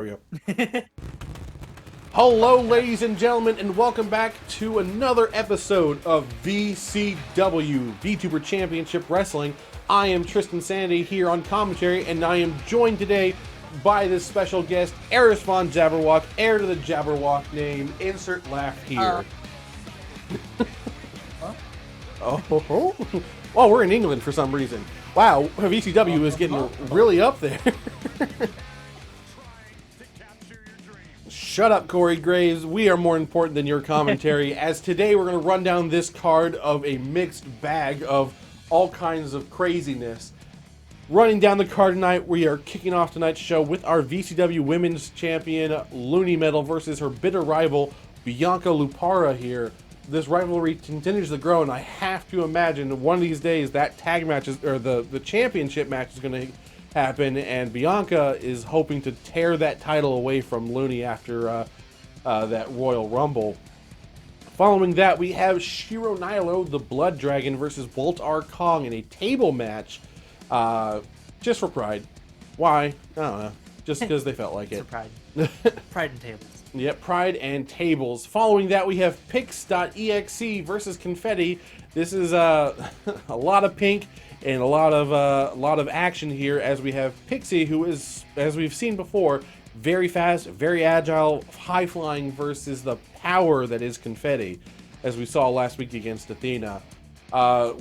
There we go. Hello, ladies and gentlemen, and welcome back to another episode of VCW, Vtuber Championship Wrestling. I am Tristan Sandy here on commentary, and I am joined today by this special guest, Eris von Jabberwock, heir to the Jabberwock name. Insert laugh here. Huh? Oh, well, we're in England for some reason. Wow, VCW is getting really up there. Shut up, Corey Graves. We are more important than your commentary, as today we're going to run down this card of a mixed bag of all kinds of craziness. Running down the card tonight, we are kicking off tonight's show with our VCW Women's Champion, Looney Metal, versus her bitter rival, Bianca Lupara here. This rivalry continues to grow, and I have to imagine one of these days that tag match is, or the championship match is going to happen, and Bianca is hoping to tear that title away from Looney after that Royal Rumble. Following that, we have Shiro Nilo, the Blood Dragon, versus Bolt R. Kong in a table match, just for pride. Why? I don't know. Just because they felt like it. For pride. Pride and tables. Yep, Pride and Tables. Following that, we have Pix.exe versus Confetti. This is a lot of pink and a lot of action here, as we have Pixie, who is, as we've seen before, very fast, very agile, high flying, versus the power that is Confetti, as we saw last week against Athena.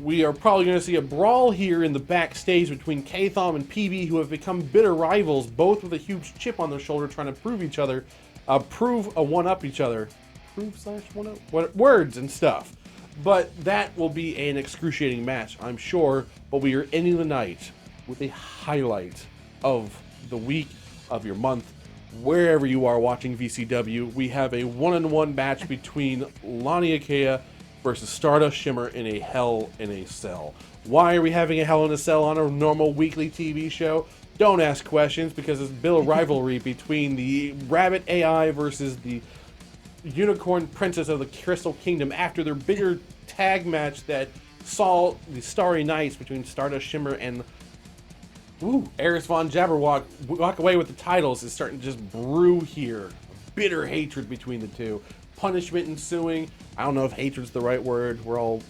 We are probably going to see a brawl here in the backstage between K-Thom and PB, who have become bitter rivals, both with a huge chip on their shoulder, trying to prove each other. One-up each other. Prove/one-up? What words and stuff. But that will be an excruciating match, I'm sure. But we are ending the night with a highlight of the week, of your month, wherever you are watching VCW. We have a one-on-one match between Lani Akea versus Stardust Shimmer in a Hell in a Cell. Why are we having a Hell in a Cell on a normal weekly TV show? Don't ask questions, because it's built a rivalry between the Rabbit AI versus the Unicorn Princess of the Crystal Kingdom after their bigger tag match that saw the Starry Nights between Stardust Shimmer and Eris von Jabberwock walk away with the titles. Is starting to just brew here. Bitter hatred between the two. Punishment ensuing. I don't know if hatred's the right word. We're all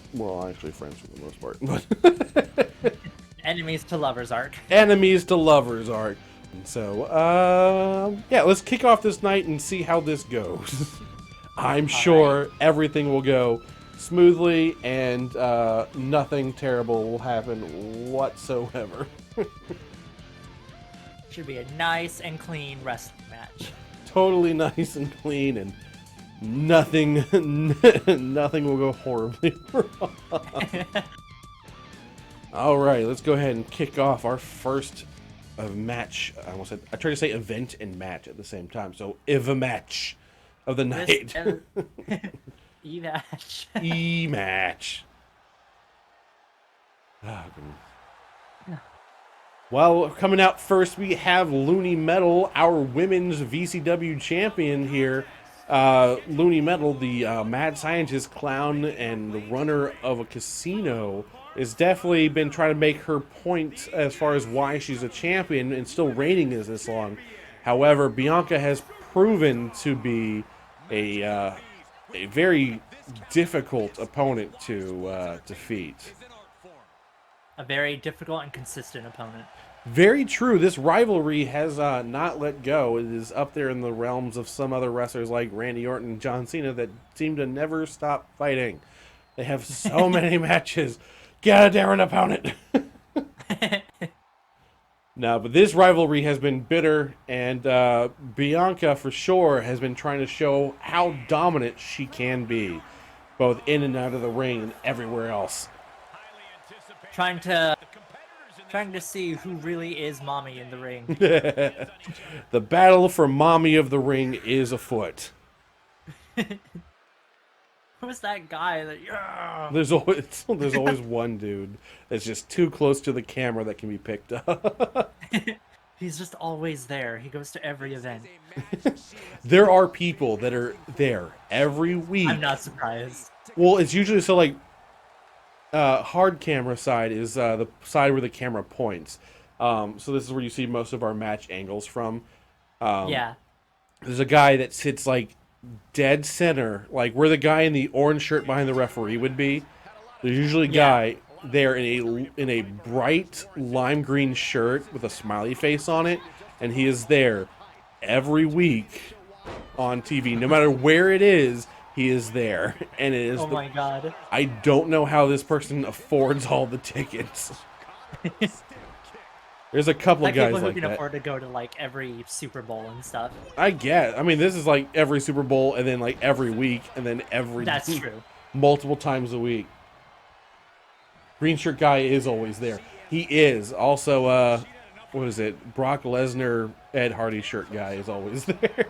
actually friends for the most part. But Enemies to lovers arc. Enemies to lovers arc. And so, yeah, let's kick off this night and see how this goes. I'm sure everything will go smoothly and nothing terrible will happen whatsoever. Should be a nice and clean wrestling match. Totally nice and clean, and nothing will go horribly wrong. All right, let's go ahead and kick off our first match. I tried to say event and match at the same time. So, match of the night. E-match. E-match. Oh, goodness. Well, coming out first, we have Looney Metal, our women's VCW champion here. Looney Metal, the mad scientist, clown, and the runner of a casino, has definitely been trying to make her point as far as why she's a champion and still reigning as this long. However, Bianca has proven to be a very difficult opponent to defeat. A very difficult and consistent opponent. Very true. This rivalry has not let go. It is up there in the realms of some other wrestlers like Randy Orton and John Cena that seem to never stop fighting. They have so many matches. Get a different opponent. No, but this rivalry has been bitter, and Bianca, for sure, has been trying to show how dominant she can be, both in and out of the ring and everywhere else. Trying to see who really is mommy in the ring. The battle for mommy of the ring is afoot. Who's that guy that? Yeah. There's always one dude that's just too close to the camera that can be picked up. He's just always there. He goes to every event. There are people that are there every week. I'm not surprised. Well, it's usually so like hard camera side is the side where the camera points. So this is where you see most of our match angles from. Yeah. There's a guy that sits like dead center, like where the guy in the orange shirt behind the referee would be. There's usually a guy there in a bright lime green shirt with a smiley face on it, and he is there every week on TV, no matter where it is. He is there, and it is. Oh my god! I don't know how this person affords all the tickets. There's a couple of guys people who like can that. afford to go to like every Super Bowl and stuff. I get. I mean, this is like every Super Bowl, and then like every week, and then every. That's true. Multiple times a week. Green shirt guy is always there. He is also. What is it? Brock Lesnar, Ed Hardy shirt guy is always there.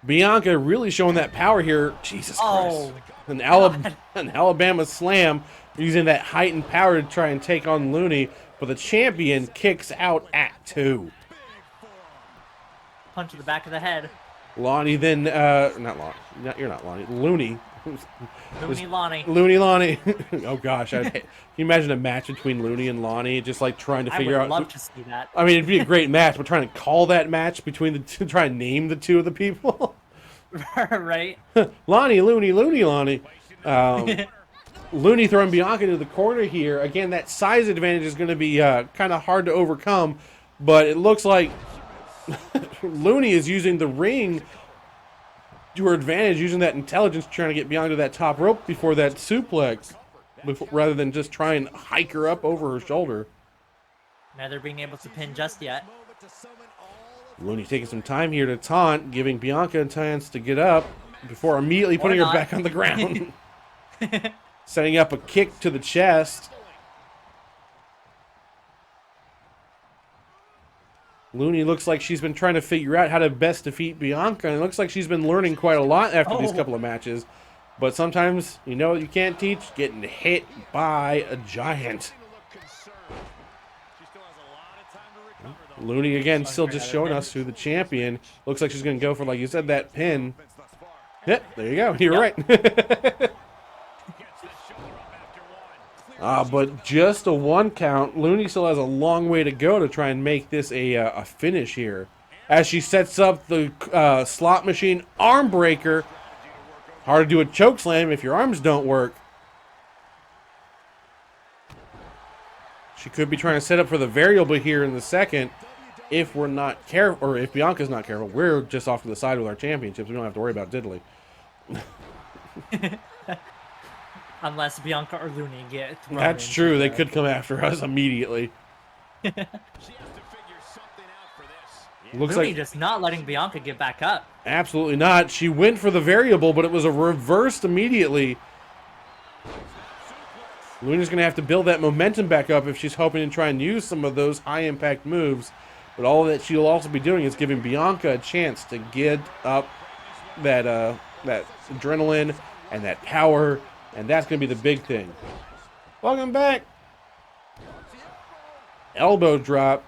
Bianca really showing that power here. Jesus Christ. An Alabama slam, using that heightened power to try and take on Looney, but the champion kicks out at 2. Punch to the back of the head. Lonnie then, not Lonnie. You're not Lonnie. Looney. Looney Lonnie. Looney Lonnie. Oh gosh, can you imagine a match between Looney and Lonnie, just like trying to figure out? I would love to see that. I mean, it'd be a great match, but trying to call that match between the two, try and name the two of the people. Right. Lonnie, Looney, Lonnie. Looney throwing Bianca into the corner here. Again, that size advantage is going to be kind of hard to overcome, but it looks like Looney is using the ring to her advantage, using that intelligence, trying to get Bianca to that top rope before that suplex, rather than just try and hike her up over her shoulder. Neither being able to pin just yet. Looney taking some time here to taunt, giving Bianca a chance to get up before immediately putting her back on the ground. Setting up a kick to the chest. Looney looks like she's been trying to figure out how to best defeat Bianca, and it looks like she's been learning quite a lot after these couple of matches. But sometimes, you know what you can't teach? Getting hit by a giant. Looney, again, still just showing us who the champion. Looks like she's going to go for, like you said, that pin. Yep, there you go. You're right. But just a 1 count. Looney still has a long way to go to try and make this a finish here. As she sets up the slot machine arm breaker. Hard to do a choke slam if your arms don't work. She could be trying to set up for the variable here in the second. If we're not careful, or if Bianca's not careful, we're just off to the side with our championships. We don't have to worry about diddly. Unless Bianca or Looney get thrown. That's true. They could come after us immediately. Looks Looney like just not letting Bianca get back up. Absolutely not. She went for the variable, but it was a reversed immediately. Looney's going to have to build that momentum back up if she's hoping to try and use some of those high-impact moves. But all that she'll also be doing is giving Bianca a chance to get up that that adrenaline and that power, and that's going to be the big thing. Welcome back. Elbow drop.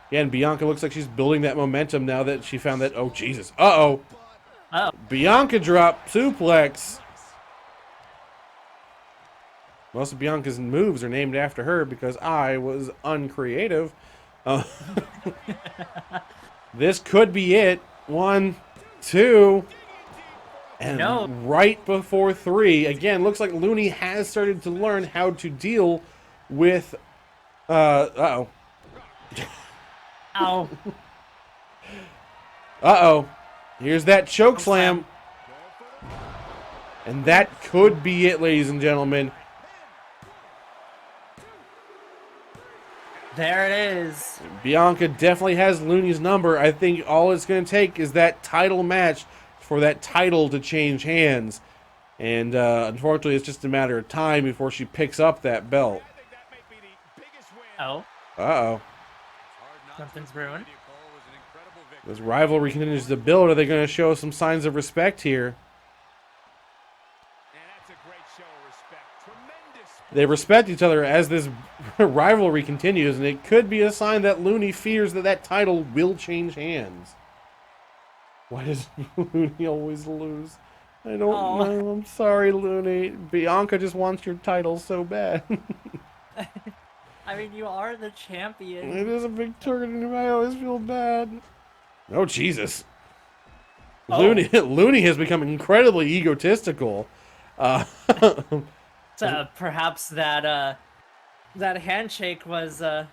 Again, Bianca looks like she's building that momentum now that she found that. Oh, Jesus. Uh-oh. Oh. Bianca drop suplex. Most of Bianca's moves are named after her because I was uncreative. This could be it. 1, 2, and right before 3. Again, looks like Looney has started to learn how to deal with. Uh-oh. Ow. Uh-oh. Here's that choke slam. And that could be it, ladies and gentlemen. There it is. Bianca definitely has Looney's number. I think all it's going to take is that title match for that title to change hands. And unfortunately, it's just a matter of time before she picks up that belt. Oh. Uh-oh. Something's brewing. This rivalry continues to build. Are they going to show some signs of respect here? They respect each other as this rivalry continues, and it could be a sign that Looney fears that that title will change hands. Why does Looney always lose? I don't know. I'm sorry, Looney. Bianca just wants your title so bad. I mean, you are the champion. It is a big turn, and I always feel bad. Oh, Jesus. Oh. Looney has become incredibly egotistical. So perhaps that that handshake was there's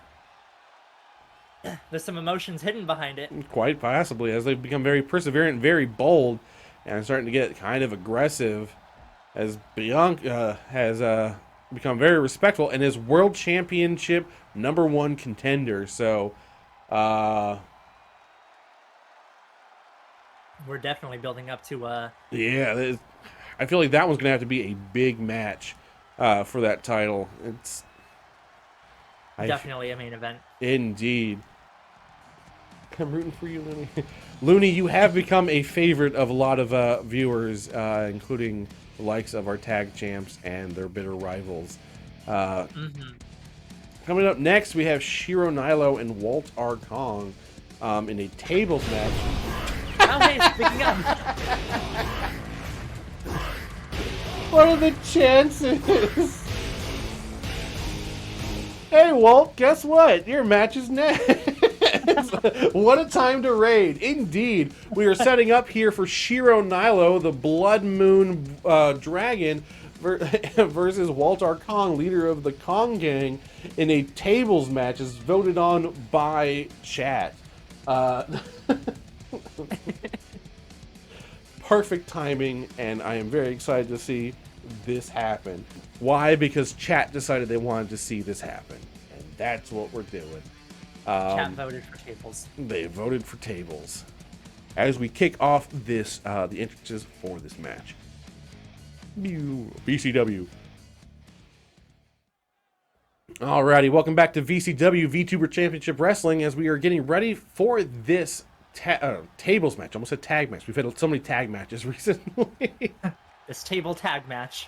some emotions hidden behind it. Quite possibly, as they've become very perseverant, very bold, and starting to get kind of aggressive, as Bianca has become very respectful and is world championship #1 contender. So, We're definitely building up to yeah, I feel like that one's gonna have to be a big match for that title. It's definitely a main event. Indeed. I'm rooting for you, Looney. Looney, you have become a favorite of a lot of viewers, including the likes of our tag champs and their bitter rivals. Coming up next, we have Shiro Nilo and Walt R. Kong in a tables match. Oh, hey, speaking of. What are the chances? Hey, Walt, guess what? Your match is next. What a time to raid. Indeed, we are setting up here for Shiro Nilo, the Blood Moon Dragon, versus Walt R. Kong, leader of the Kong Gang, in a tables match as voted on by chat. Perfect timing, and I am very excited to see this happen. Why? Because chat decided they wanted to see this happen, and that's what we're doing. Chat voted for tables. They voted for tables. As we kick off this, the entrances for this match. VCW. Alrighty, welcome back to VCW VTuber Championship Wrestling as we are getting ready for this tables match. Almost a tag match. We've had so many tag matches recently. This table tag match.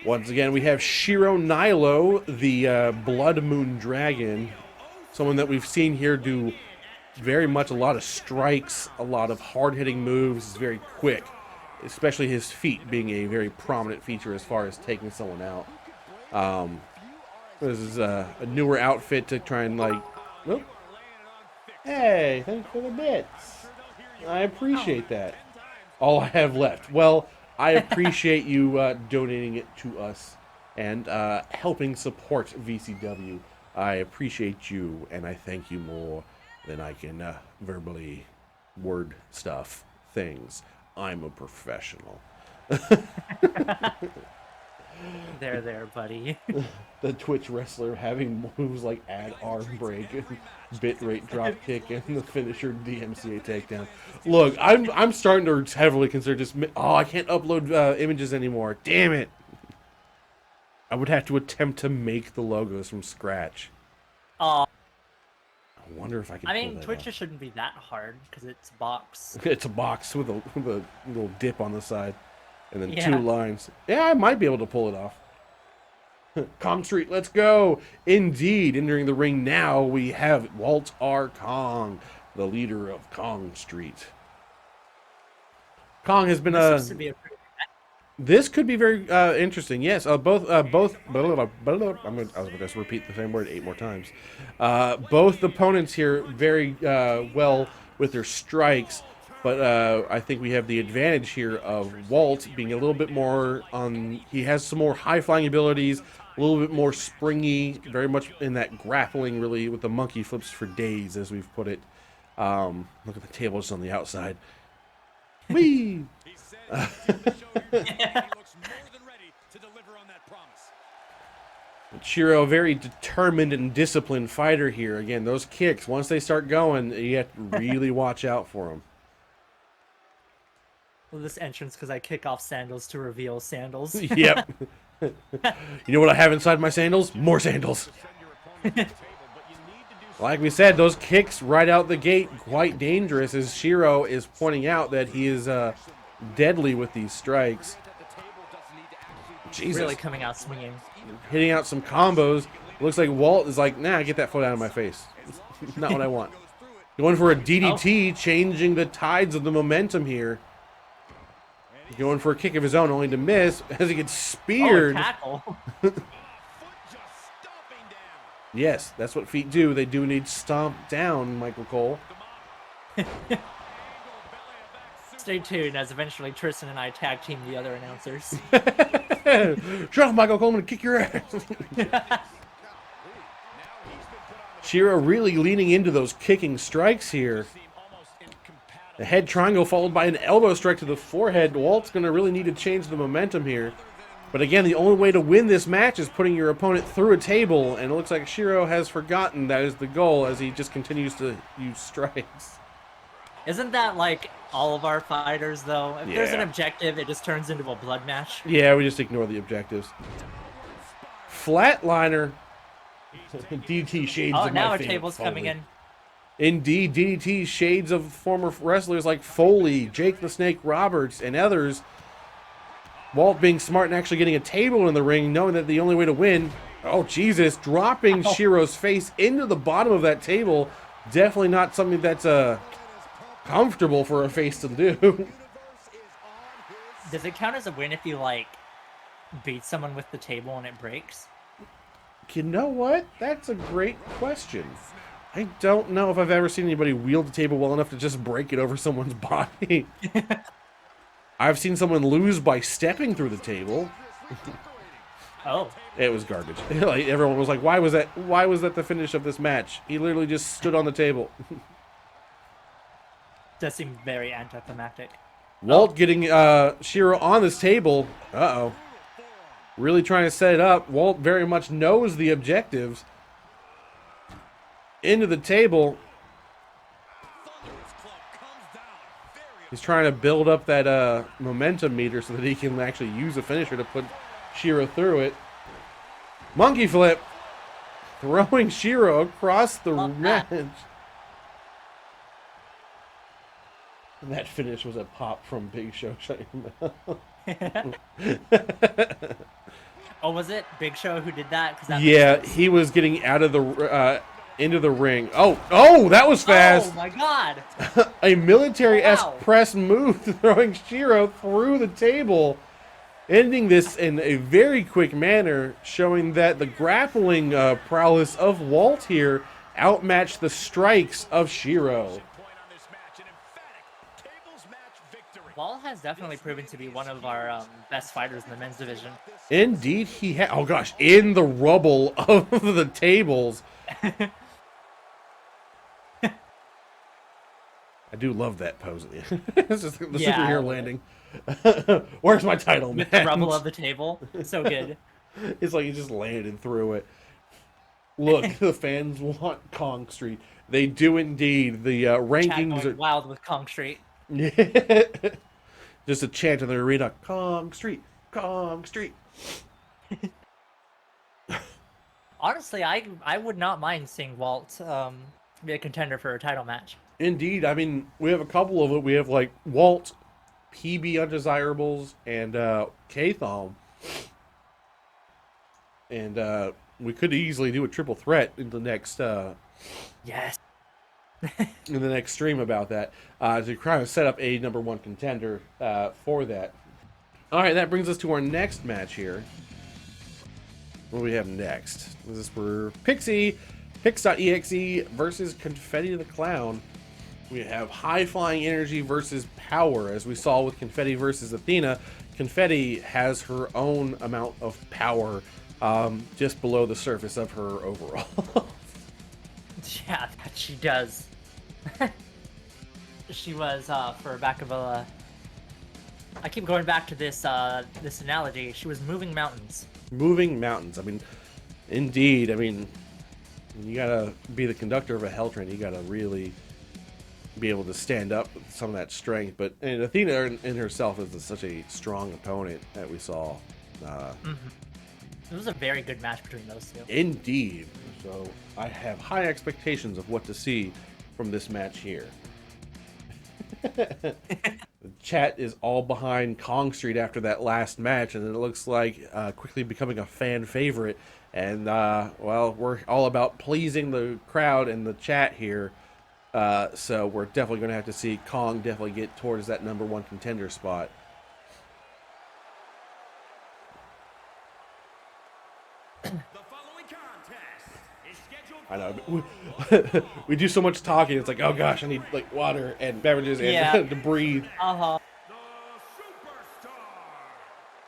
Once again, we have Shiro Nilo, the Blood Moon Dragon. Someone that we've seen here do very much a lot of strikes, a lot of hard-hitting moves. He's very quick, especially his feet being a very prominent feature as far as taking someone out. This is a newer outfit to try and like... Oh. Hey, thanks for the bits. I appreciate that. All I have left. Well, I appreciate you donating it to us and helping support VCW. I appreciate you, and I thank you more than I can verbally word stuff things. I'm a professional. There, buddy. The Twitch wrestler having moves like add arm break, bit rate drop kick, and the finisher DMCA takedown. Look, I'm starting to heavily consider just. Oh, I can't upload images anymore. Damn it! I would have to attempt to make the logos from scratch. I wonder if I can. mean, Twitch just shouldn't be that hard because it's a box. It's a box with a little dip on the side, and then Yeah. 2 lines. Yeah, I might be able to pull it off. Kong Street, let's go! Indeed, entering the ring now, we have Walt R. Kong, the leader of Kong Street. Kong has been This could be very interesting. Yes, both. I was going to repeat the same word 8 more times. Both opponents here very well with their strikes, but I think we have the advantage here of Walt being a little bit more on. He has some more high flying abilities, a little bit more springy, very much in that grappling, really with the monkey flips for days, as we've put it. Look at the table just on the outside. Whee! Shiro, very determined and disciplined fighter here. Again, those kicks, once they start going, you have to really watch out for them. Well, this entrance because I kick off sandals to reveal sandals. Yep. You know what I have inside my sandals? More sandals. Like we said, those kicks right out the gate, quite dangerous, as Shiro is pointing out that he is deadly with these strikes. Jesus. Really coming out swinging. Hitting out some combos. Looks like Walt is like, nah, get that foot out of my face. Not what I want. Going for a DDT, changing the tides of the momentum here. Going for a kick of his own, only to miss as he gets speared. Oh, a tackle. Yes, that's what feet do. They do need stomp down, Michael Cole. Stay tuned as eventually Tristan and I tag team the other announcers. Shut up, Michael Cole. I'm going to kick your ass. Shiro really leaning into those kicking strikes here. The head triangle followed by an elbow strike to the forehead. Walt's going to really need to change the momentum here. But again, the only way to win this match is putting your opponent through a table. And it looks like Shiro has forgotten that is the goal as he just continues to use strikes. Isn't that like all of our fighters, though? If there's an objective, it just turns into a blood match. Yeah, we just ignore the objectives. Flatliner. DDT shades of my now a favorite table's Foley. coming in. Indeed, DDT shades of former wrestlers like Foley, Jake the Snake Roberts, and others. Walt being smart and actually getting a table in the ring, knowing that the only way to win... Oh, Jesus. Dropping Shiro's face into the bottom of that table. Definitely not something that's comfortable for a face to do. Does it count as a win if you, like, beat someone with the table and it breaks? You know what? That's a great question. I don't know if I've ever seen anybody wield the table well enough to just break it over someone's body. I've seen someone lose by stepping through the table. Oh. It was garbage. Like, everyone was like, why was that the finish of this match? He literally just stood on the table. Does seem very anticlimactic. Walt getting Shiro on this table. Uh-oh. Really trying to set it up. Walt very much knows the objectives. Into the table. He's trying to build up that momentum meter so that he can actually use a finisher to put Shiro through it. Monkey flip. Throwing Shiro across the match. And that finish was a pop from Big Show. Shut your mouth. Oh, was it Big Show who did that? Yeah, he was getting out of the into the ring. Oh, that was fast. Oh my God! A military-esque press move, throwing Shiro through the table, ending this in a very quick manner, showing that the grappling prowess of Walt here outmatched the strikes of Shiro. Walt has definitely proven to be one of our best fighters in the men's division. Indeed, he had. Oh gosh, in the rubble of the tables. I do love that pose. It's just the superhero landing. Where's my title, man? The rubble of the table. So good. It's like he just landed through it. Look, the fans want Kong Street. They do indeed. The rankings are wild with Kong Street. Just a chant in the arena. Kong Street. Kong Street. Honestly, I would not mind seeing Walt be a contender for a title match. Indeed. I mean, we have a couple of it. We have like Walt, PB Undesirables, and K-Thom. And we could easily do a triple threat in the next yes. in the next stream about that to kind of set up a #1 contender for that. All right, that brings us to our next match here. What do we have next? This is for Pix.exe versus Confetti the Clown. We have High Flying Energy versus Power. As we saw with Confetti versus Athena, Confetti has her own amount of power just below the surface of her overall. Yeah, that she does. She was, for back of a... I keep going back to this this analogy. She was moving mountains. Moving mountains. I mean, indeed. I mean, you gotta be the conductor of a hell train. You gotta really be able to stand up with some of that strength. But and Athena in herself is such a strong opponent that we saw. It was a very good match between those two. Indeed. So I have high expectations of what to see from this match here. The chat is all behind Kong Street after that last match, and it looks like quickly becoming a fan favorite. And, well, we're all about pleasing the crowd and the chat here. So we're definitely going to have to see Kong definitely get towards that #1 contender spot. I know. We do so much talking. It's like, oh gosh, I need like water and beverages and Yeah. to breathe. Uh-huh.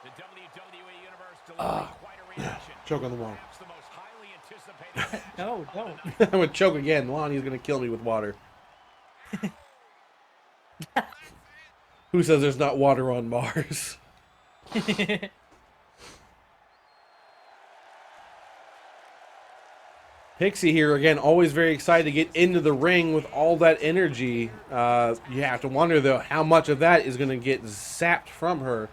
The WWE Universe delivering quite a reaction. Choke on the water. Perhaps the most highly anticipated. No, don't. I'm gonna choke again. Lonnie's gonna kill me with water. Who says there's not water on Mars? Pixie here again, always very excited to get into the ring with all that energy. You have to wonder though how much of that is going to get zapped from her.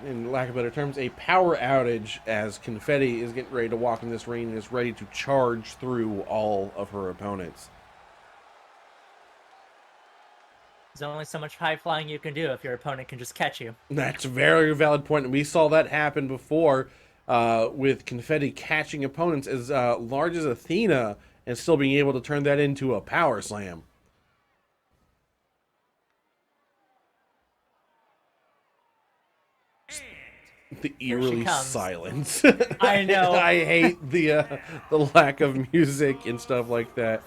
In lack of better terms, a power outage as Confetti is getting ready to walk in this ring and is ready to charge through all of her opponents. There's only so much high flying you can do if your opponent can just catch you. That's a very valid point, and we saw that happen before with Confetti catching opponents as large as Athena and still being able to turn that into a power slam. The eerily comes. silence. I know. I hate the lack of music and stuff like that.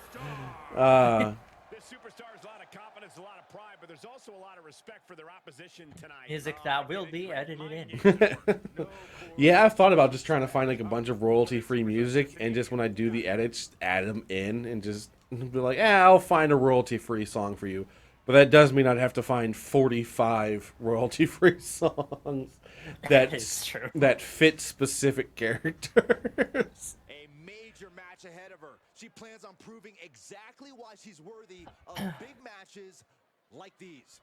This superstar has a lot of confidence, a lot of pride, but there's also a lot of respect for their opposition tonight. Music that will be edited in. Yeah, I've thought about just trying to find like a bunch of royalty-free music and just when I do the edits, add them in and just be like, I'll find a royalty-free song for you. But that does mean I'd have to find 45 royalty-free songs It's true. that fit specific characters. A major match ahead of her. She plans on proving exactly why she's worthy of big matches like these.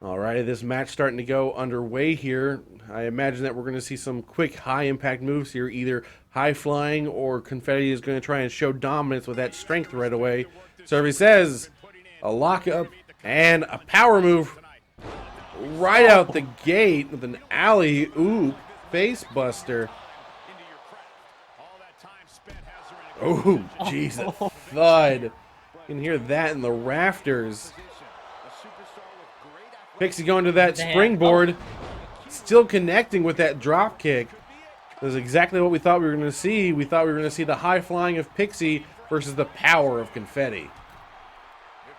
Alrighty, this match starting to go underway here. I imagine that we're going to see some quick high-impact moves here. Either high-flying or Confetti is going to try and show dominance with that strength right away. So he says, a lockup and a power move right out the gate with an alley-oop face buster. Oh, Jesus. Thud. You can hear that in the rafters. Pixie going to that springboard. Still connecting with that drop kick. That's exactly what we thought we were going to see. We thought we were going to see the high flying of Pixie versus the power of Confetti.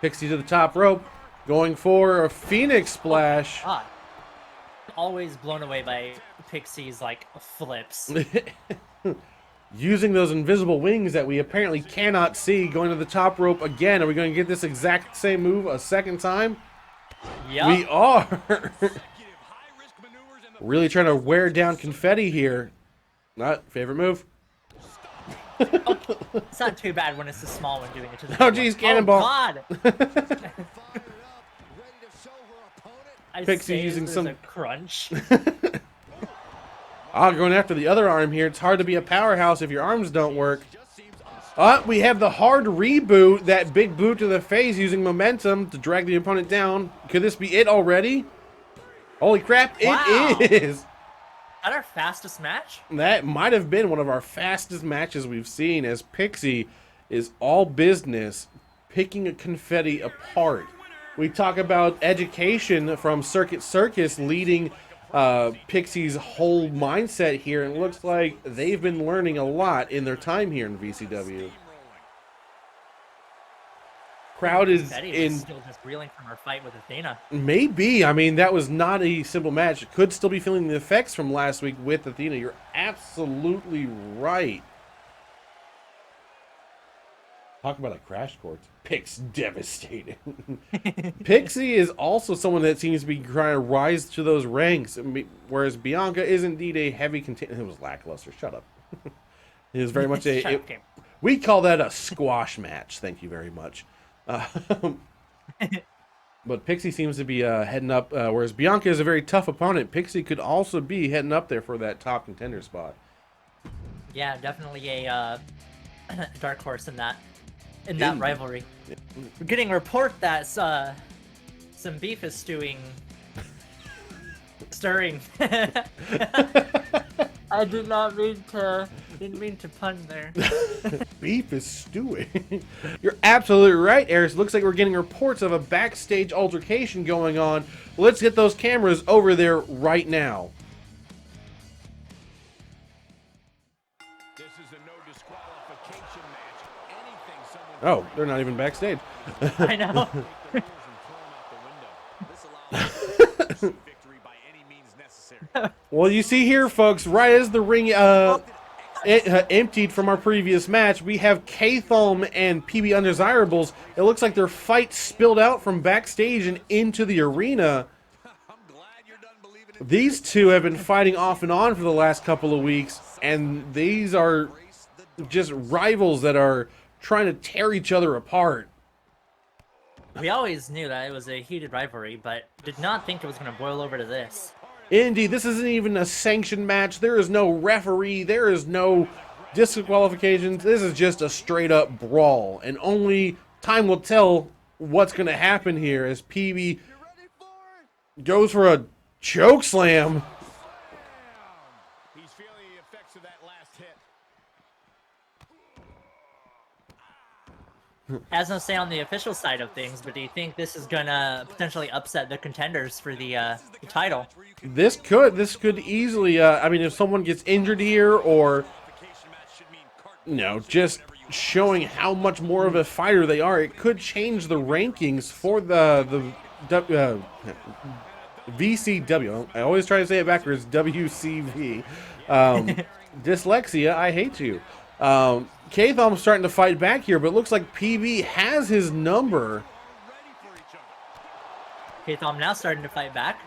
Pixie to the top rope. Going for a Phoenix splash. God. Always blown away by Pixie's, like, flips. Using those invisible wings that we apparently cannot see. Going to the top rope again. Are we going to get this exact same move a second time? Yep. We are. Really trying to wear down Confetti here. Not favorite move. It's not too bad when it's the small one doing it to the Oh, geez, cannonball. Oh, God. I Pixie say using this is some- a crunch. Going after the other arm here. It's hard to be a powerhouse if your arms don't work. We have the hard reboot, that big boot to the face using momentum to drag the opponent down. Could this be it already? Holy crap, Wow. it is! Is that our fastest match? That might have been one of our fastest matches we've seen as Pixie is all business, picking a Confetti apart. We talk about education from Circuit Circus leading Pixie's whole mindset here, and it looks like they've been learning a lot in their time here in VCW. Crowd is Betty was in. still just reeling from her fight with Athena. Maybe. I mean, that was not a simple match. Could still be feeling the effects from last week with Athena. You're absolutely right. Talk about a crash course. Pix devastating. Pixie is also someone that seems to be trying to rise to those ranks, whereas Bianca is indeed a heavy contender. It was lackluster. Shut up. It is very much we call that a squash match. Thank you very much. But Pixie seems to be heading up, whereas Bianca is a very tough opponent. Pixie could also be heading up there for that top contender spot. Yeah, definitely a dark horse in that rivalry. We're getting a report that some beef is stirring. I didn't mean to pun there. Beef is stewing. You're absolutely right, Eris. Looks like we're getting reports of a backstage altercation going on. Let's get those cameras over there right now. Oh, they're not even backstage. I know. Well, you see here, folks, right as the ring emptied from our previous match, we have K-Thom and PB Undesirables. It looks like their fight spilled out from backstage and into the arena. These two have been fighting off and on for the last couple of weeks, and these are just rivals that are trying to tear each other apart. We always knew that it was a heated rivalry, but did not think it was going to boil over to this. Indeed, this isn't even a sanctioned match. There is no referee. There is no disqualifications. This is just a straight-up brawl, and only time will tell what's going to happen here as PB goes for a choke slam. He's feeling the effects of that last hit. Has no say on the official side of things, but do you think this is gonna potentially upset the contenders for the title? This could easily. I mean, if someone gets injured here, or just showing how much more of a fighter they are, it could change the rankings for the VCW. I always try to say it backwards. WCV. Dyslexia. I hate you. K-Thom's starting to fight back here, but it looks like PB has his number. K-Thom now starting to fight back.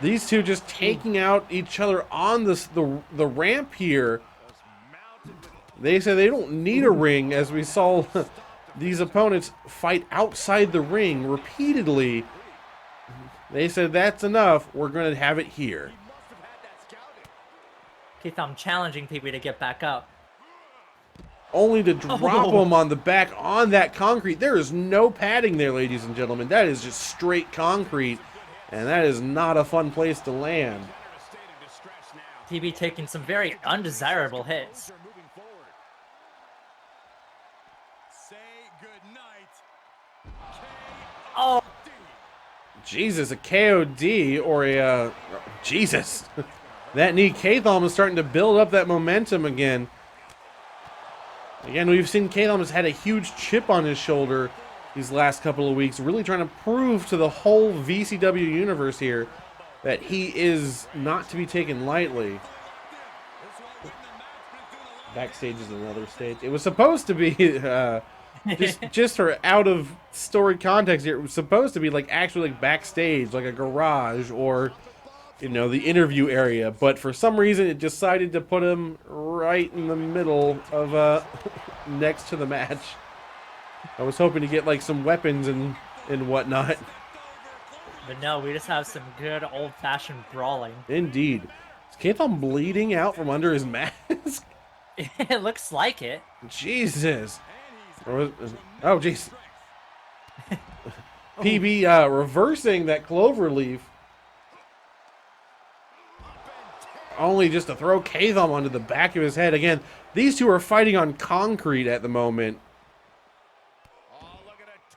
These two just taking out each other on the ramp here. They say they don't need a ring, as we saw these opponents fight outside the ring repeatedly. They said that's enough. We're going to have it here. K-Thom challenging PB to get back up. Only to drop him on the back on that concrete. There is no padding there, ladies and gentlemen. That is just straight concrete, and that is not a fun place to land. PB taking some very undesirable hits. Oh! Jesus, a KOD or a... Jesus. That knee, K-Thom is starting to build up that momentum again. Again, we've seen K-Thom has had a huge chip on his shoulder these last couple of weeks, really trying to prove to the whole VCW universe here that he is not to be taken lightly. Backstage is another stage. It was supposed to be, just for out of story context here, it was supposed to be like actually like backstage, like a garage or... the interview area, but for some reason it decided to put him right in the middle of next to the match. I was hoping to get like some weapons and whatnot. But no, we just have some good old-fashioned brawling. Indeed. Is K-Thom bleeding out from under his mask? It looks like it. Jesus. Oh, jeez. PB reversing that clover leaf. Only just to throw K-Thom onto the back of his head. Again, these two are fighting on concrete at the moment.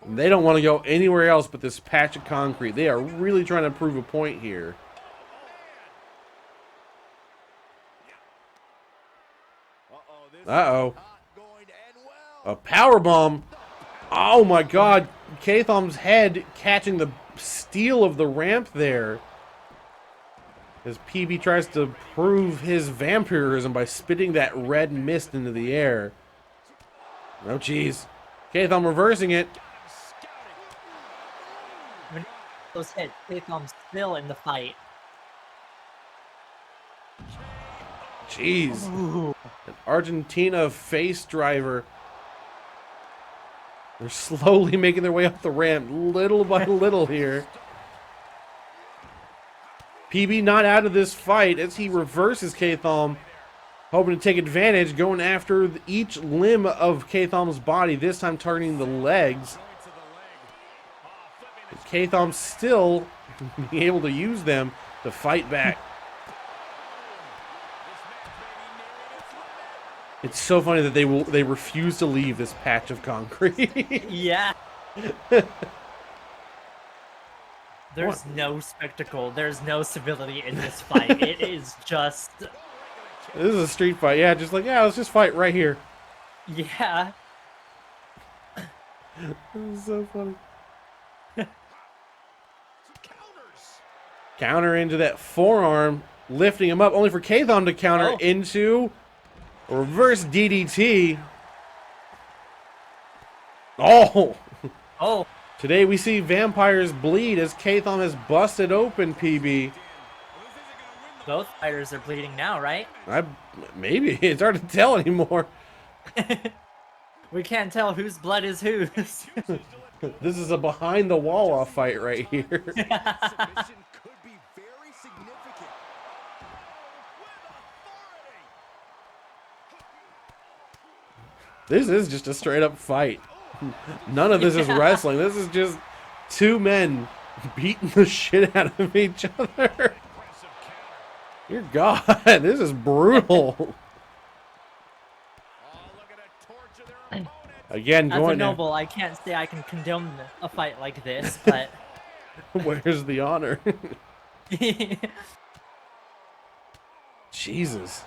They don't want to go anywhere else but this patch of concrete. They are really trying to prove a point here. Uh-oh. A powerbomb. Oh, my God. K-Thom's head catching the steel of the ramp there. As PB tries to prove his vampirism by spitting that red mist into the air. Oh, jeez. K-Thom reversing it. Those hits, K-Thom's still in the fight. Jeez. An Argentina face driver. They're slowly making their way up the ramp, little by little here. PB not out of this fight as he reverses K-Thom, hoping to take advantage, going after each limb of K-Thom's body, this time targeting the legs. K-Thom still being able to use them to fight back. It's so funny that they refuse to leave this patch of concrete. Yeah. There's no spectacle. There's no civility in this fight. It is just This is a street fight. Yeah, just like, yeah, let's just fight right here. Yeah. This is so funny. Counters. Counter into that forearm, lifting him up, only for Kathom to counter into a reverse DDT. Oh! Oh. Today we see vampires bleed as Kathom has busted open PB. Both fighters are bleeding now, right? Maybe. It's hard to tell anymore. We can't tell whose blood is whose. This is a behind the wall fight right here. Submission could be very significant. This is just a straight up fight. None of this is wrestling. This is just two men beating the shit out of each other. Dear God, this is brutal. Again, As a going noble, I can't say I can condone a fight like this, but where's the honor? Jesus.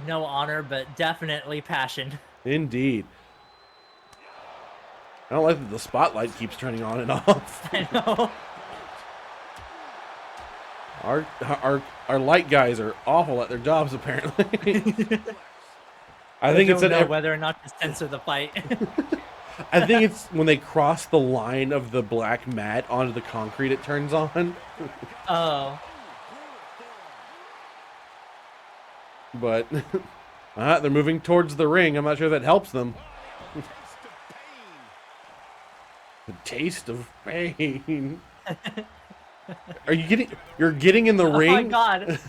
no honor, but definitely passion. Indeed. I don't like that the spotlight keeps turning on and off. I know. Our light guys are awful at their jobs, apparently. I think don't it's know whether or not to censor the fight. I think it's when they cross the line of the black mat onto the concrete, it turns on. Oh. But they're moving towards the ring. I'm not sure if that helps them. The taste of pain. Are you getting? You're getting in the ring? Oh my God!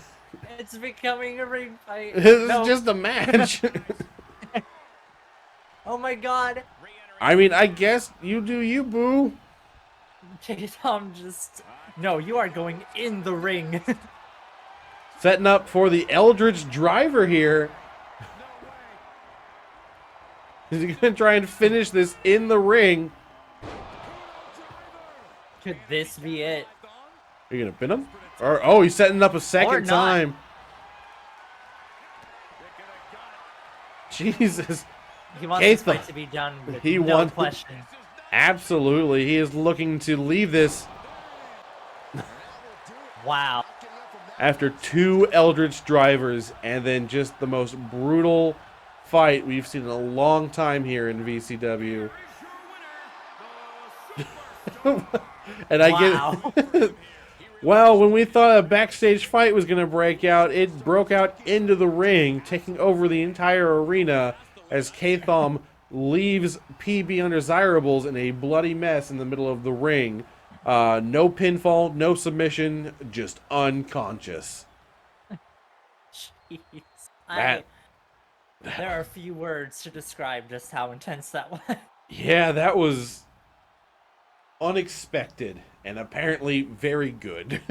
It's becoming a ring fight. This is just a match. Oh my God! I mean, I guess you do you, boo. Tom just... No, you are going in the ring. Setting up for the Eldritch Driver here. Is he gonna try and finish this in the ring? Could this be it? Are you gonna pin him? Or oh, he's setting up a Or second not. time. Jesus. He wants this Kathom. fight to be done with He no wants- question. Absolutely. He is looking to leave this Wow. after two Eldritch Drivers and then just the most brutal fight we've seen in a long time here in VCW. And I Wow. get well, when we thought a backstage fight was going to break out, it broke out into the ring, taking over the entire arena as Kathom leaves PB Undesirables in a bloody mess in the middle of the ring. No pinfall, no submission, just unconscious. Jeez. That- There are a few words to describe just how intense that was. Yeah, that was unexpected and apparently very good.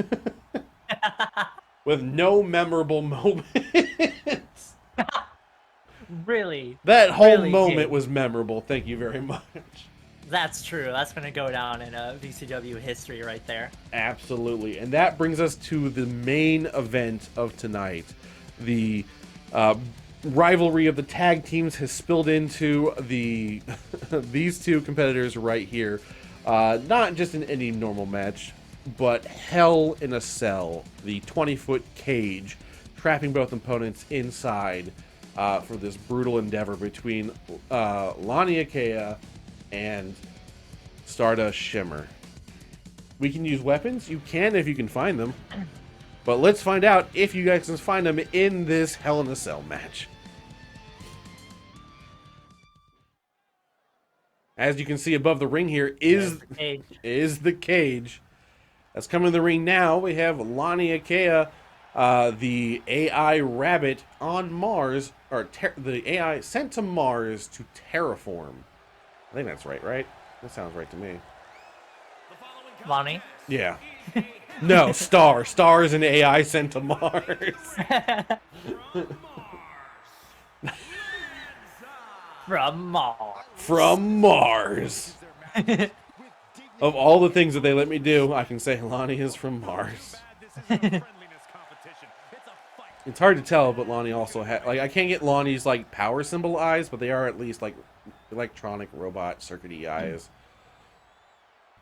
With no memorable moments. Really? That whole Really moment good. was memorable. Thank you very much. That's true. That's going to go down in VCW history right there. Absolutely. And that brings us to the main event of tonight. The rivalry of the tag teams has spilled into the these two competitors right here. Not just in any normal match, but Hell in a Cell, the 20-foot cage, trapping both opponents inside for this brutal endeavor between Lani Akea and Stardust Shimmer. We can use weapons. You can if you can find them. But let's find out if you guys can find them in this Hell in a Cell match. As you can see above the ring here is the cage. That's coming to the ring now. We have Lani Akea, the AI rabbit on Mars, or the AI sent to Mars to terraform. I think that's right? That sounds right to me. Lonnie? Yeah. No, Star. Star is an AI sent to Mars. From Mars. From Mars. Of all the things that they let me do, I can say Lani is from Mars. It's hard to tell, but Lonnie also had like I can't get Lonnie's like power symbol eyes, but they are at least like electronic robot circuity eyes.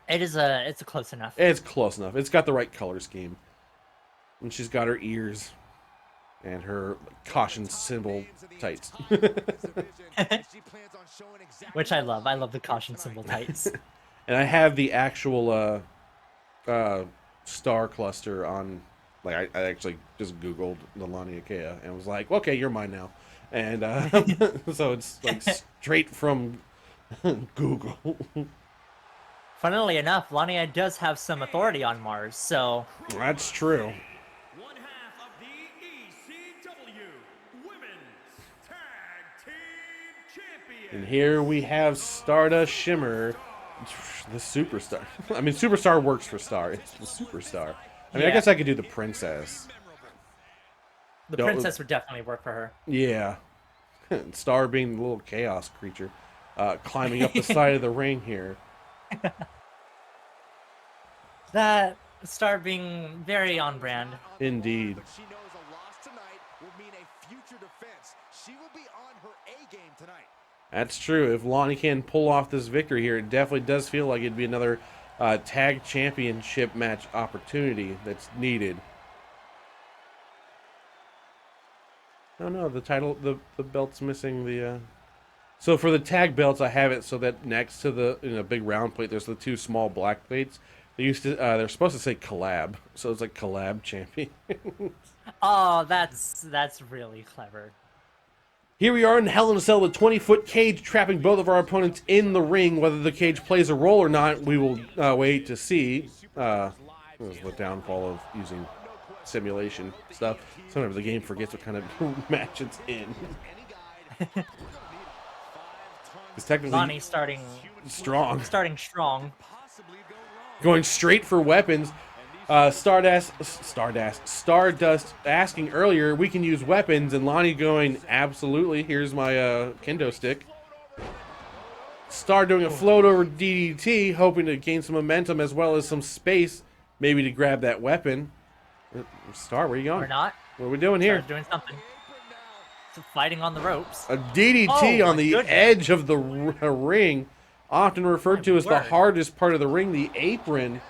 It's a close enough. It's close enough. It's got the right color scheme, and she's got her ears and her caution symbol tights. Which I love. I love the caution symbol tights. And I have the actual star cluster on. Like I actually just Googled the Lonnie Ikea and was like, okay, you're mine now. And so it's like straight from Google. Funnily enough, Lonnie does have some authority on Mars, so... That's true. One half of the ECW Women's Tag Team Champions. And here we have Stardust Shimmer, the superstar. I mean, superstar works for Star. It's the superstar. I mean, I guess I could do the princess. The princess would definitely work for her. Yeah. Star being the little chaos creature, climbing up the side of the ring here. That Star being very on brand. Indeed. But she knows a loss tonight will mean a future defense. She will be on her A game tonight. That's true. If Lonnie can pull off this victory here, it definitely does feel like it'd be another tag championship match opportunity that's needed. Oh no, the title, the belt's missing the... So for the tag belts, I have it so that next to the big round plate, there's the two small black plates. They used to, they're supposed to say collab, so it's like collab champion. Oh, that's really clever. Here we are in Hell in a Cell, the 20-foot cage trapping both of our opponents in the ring. Whether the cage plays a role or not, we will wait to see. This is the downfall of using simulation stuff. Sometimes the game forgets what kind of match it's in. It's technically Lonnie starting strong. Starting strong. Going straight for weapons. Stardust asking earlier, we can use weapons, and Lonnie going, absolutely, here's my kendo stick. Star doing a float over DDT, hoping to gain some momentum as well as some space, maybe to grab that weapon. Star, where are you going? Or not. What are we doing here? Star's doing something. It's fighting on the ropes. A DDT on the edge of the ring, often referred to as the hardest part of the ring, the apron.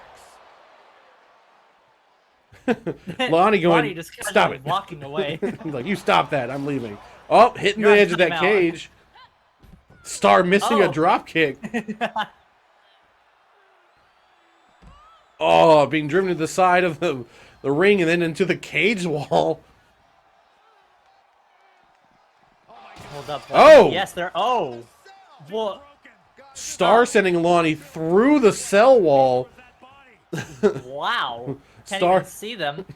Lonnie going, just stop it. Walking away. Like, you stop that. I'm leaving. Oh, hitting the edge of that cage. Star missing a drop kick. Oh, being driven to the side of the ring and then into the cage wall. Hold up. Oh! Yes, they're... Oh! What? Star sending Lonnie through the cell wall. Wow. Can't Star even see them.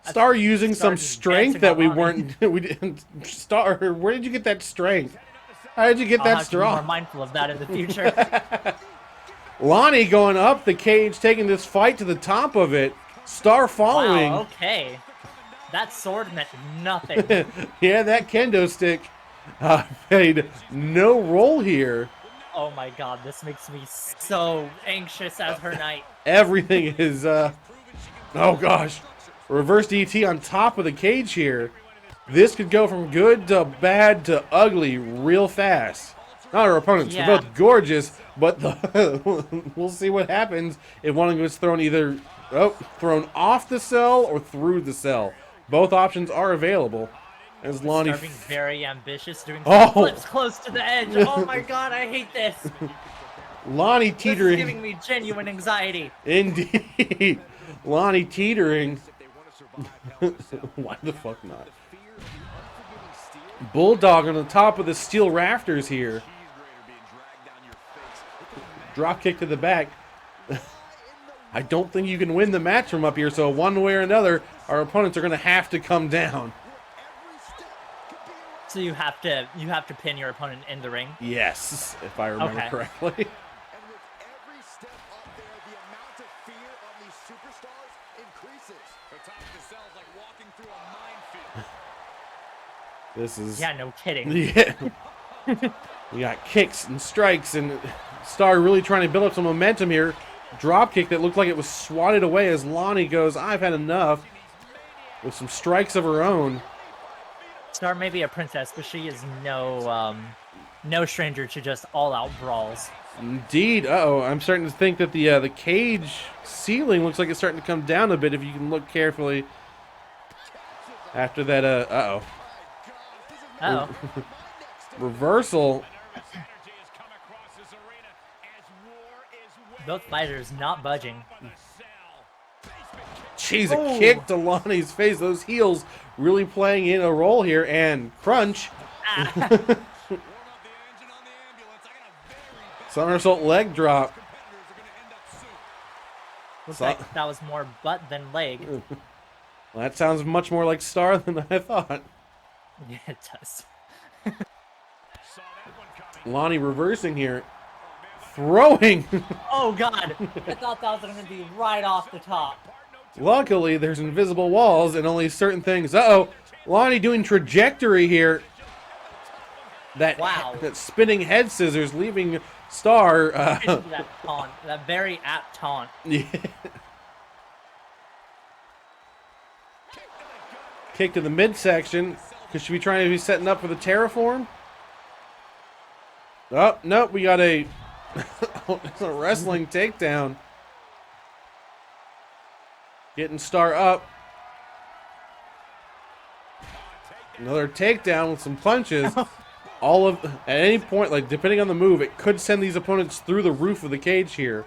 Star using some just strength dancing that on we Lonnie. weren't. We didn't. Star, where did you get that strength? How did you get I'll that have to be more strong? mindful of that in the future. Lonnie going up the cage, taking this fight to the top of it. Star following. Wow, okay. That sword meant nothing. Yeah, that kendo stick played no role here. Oh my god, this makes me so anxious as her knight. Everything is, oh gosh. Reverse DT on top of the cage here. This could go from good to bad to ugly real fast. Not our opponents, Yeah. they're both gorgeous, but we'll see what happens if one of them is thrown either thrown off the cell or through the cell. Both options are available. As Lonnie Star being very ambitious, doing Oh. flips close to the edge. Oh my god, I hate this. Lonnie This is teetering. giving me genuine anxiety. Indeed. Lonnie teetering. Why the fuck not? Bulldog on the top of the steel rafters here. Drop kick to the back. I don't think you can win the match from up here, so one way or another, our opponents are going to have to come down. So you have to pin your opponent in the ring. Yes, if I remember Okay. correctly. And with every step up there, the amount of fear on these superstars increases. The top of the cell is like walking through a minefield. This is... Yeah, no kidding. Yeah. We got kicks and strikes, and Star really trying to build up some momentum here. Drop kick that looked like it was swatted away as Lonnie goes, I've had enough. with some strikes of her own. Star may be a princess, but she is no stranger to just all-out brawls. Indeed. Uh-oh, I'm starting to think that the cage ceiling looks like it's starting to come down a bit if you can look carefully. After that, uh-oh. Uh-oh. Reversal. Both fighters not budging. Jeez, a kick to Lonnie's face. Those heels really playing in a role here. And crunch. Somersault leg drop. Looks like that was more butt than leg. Well, that sounds much more like Star than I thought. Yeah, it does. Lonnie reversing here. Throwing. Oh, God. I thought that was going to be right off the top. Luckily, there's invisible walls and only certain things. Uh-oh. Lonnie doing trajectory here. That, wow. That spinning head scissors leaving Star. That taunt. That very apt taunt. Yeah. Kick to the midsection. Could she be trying to be setting up for the terraform? Oh, nope. We got a wrestling takedown. Getting Star up. Another takedown with some punches. All of, at any point, like depending on the move, it could send these opponents through the roof of the cage here.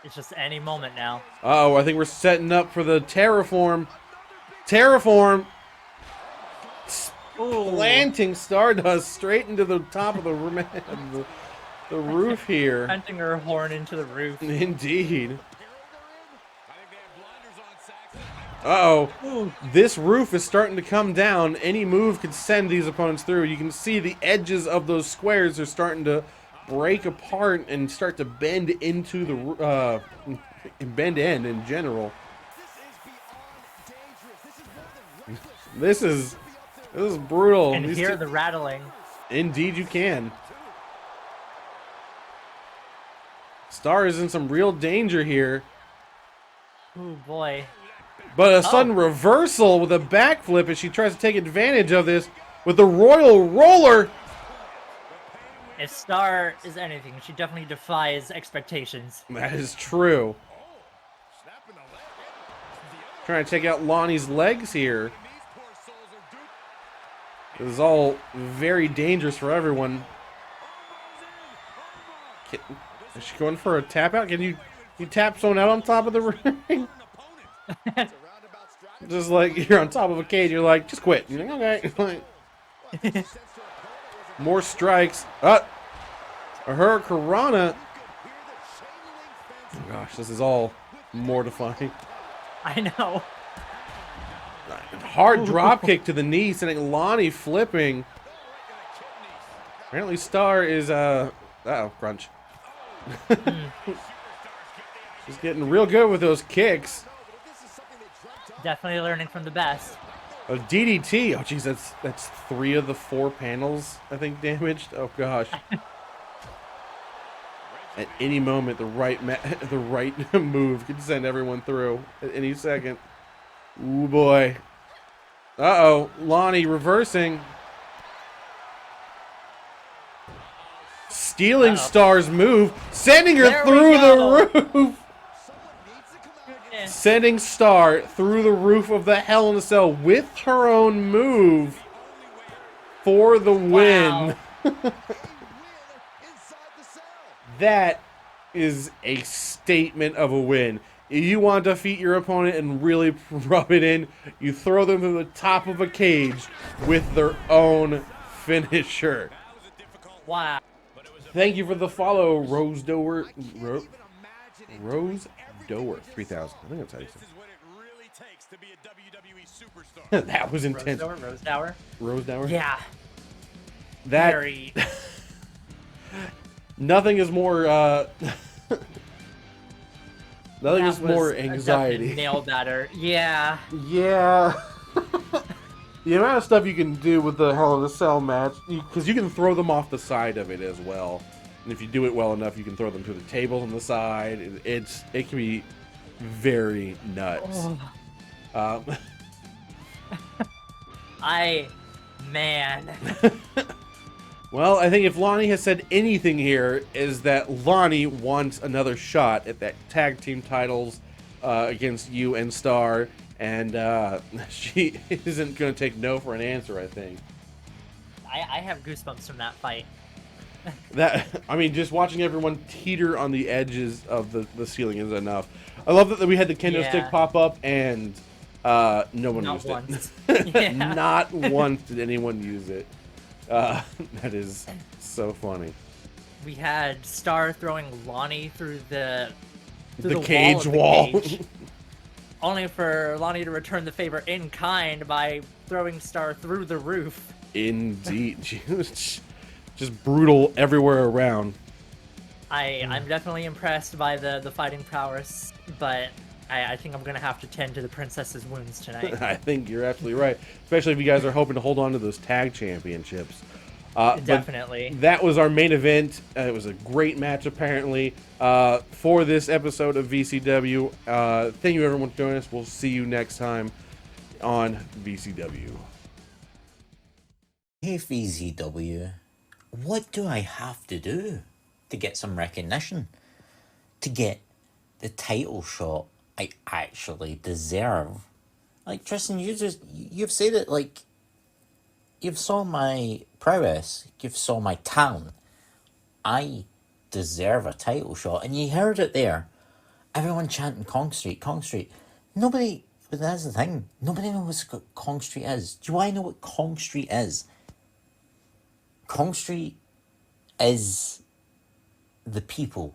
It's just any moment now. Uh-oh, I think we're setting up for the terraform. Terraform. Planting Stardust straight into the top of the roof here. Punching her horn into the roof. Indeed. Uh-oh. This roof is starting to come down. Any move could send these opponents through. You can see the edges of those squares are starting to break apart and start to bend into the bend in general. This is brutal. And hear the rattling. Indeed you can. Star is in some real danger here. Oh boy. But a sudden reversal with a backflip as she tries to take advantage of this with the Royal Roller. If Star is anything, she definitely defies expectations. That is true. Trying to take out Lonnie's legs here. This is all very dangerous for everyone. Is she going for a tap out? Can you tap someone out on top of the ring? Just like you're on top of a cage, you're like, just quit. You're like, okay. More strikes. Her Karana. Oh gosh, this is all mortifying. I know. Hard drop kick to the knee, sending Lonnie flipping. Apparently Star is uh-oh, crunch. She's getting real good with those kicks. Definitely learning from the best. A DDT. Oh jeez, that's 3 of the 4 panels I think damaged. Oh gosh. At any moment, the right move could send everyone through at any second. Ooh boy. Uh-oh, Lonnie reversing. Stealing Star's move, sending her through the roof. Sending Star through the roof of the Hell in a Cell with her own move for the win. Wow. That is a statement of a win. If you want to defeat your opponent and really rub it in, you throw them to the top of a cage with their own finisher. Wow. Thank you for the follow, Rose Dower. Rose Dower 3000. I think that's how you say it. That was intense. Rose Dower? Rose Dower? Yeah. That. Very. Nothing is more. Nothing is more anxiety. Nail batter. Yeah. Yeah. The amount of stuff you can do with the Hell in a Cell match, because you can throw them off the side of it as well. And if you do it well enough, you can throw them to the tables on the side. It can be very nuts. Man. Well, I think if Lonnie has said anything here, is that Lonnie wants another shot at that tag team titles against you and Star, and she isn't going to take no for an answer, I think. I have goosebumps from that fight. I mean, just watching everyone teeter on the edges of the ceiling is enough. I love that we had the kendo stick pop up, and no one used it. Not once did anyone use it. That is so funny. We had Star throwing Lonnie through the cage wall. Cage, only for Lonnie to return the favor in kind by throwing Star through the roof. Indeed. She was just brutal everywhere around. I'm definitely impressed by the fighting prowess, but I think I'm going to have to tend to the princess's wounds tonight. I think you're absolutely right. Especially if you guys are hoping to hold on to those tag championships. Definitely. That was our main event. It was a great match, apparently, for this episode of VCW. Thank you, everyone, for joining us. We'll see you next time on VCW. Hey, VCW. What do I have to do to get some recognition? To get the title shot I actually deserve? Like, Tristan, you've said it, like, you've saw my prowess, you've saw my talent. I deserve a title shot, and you heard it there. Everyone chanting Kong Street, Kong Street. Nobody, but that's the thing, nobody knows what Kong Street is. Do I know what Kong Street is? Kong Street is the people.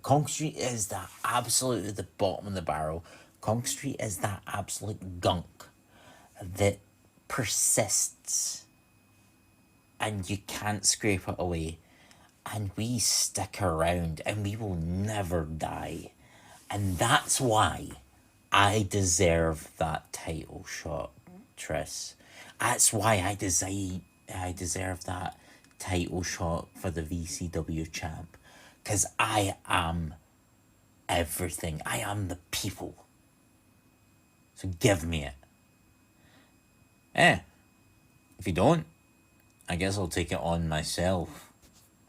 Kong Street is that absolutely the bottom of the barrel. Kong Street is that absolute gunk that persists and you can't scrape it away. And we stick around and we will never die. And that's why I deserve that title shot, Tris. That's why I deserve that title shot for the VCW champ. Because I am everything. I am the people. So give me it. If you don't, I guess I'll take it on myself.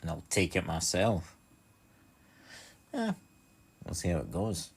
And I'll take it myself. We'll see how it goes.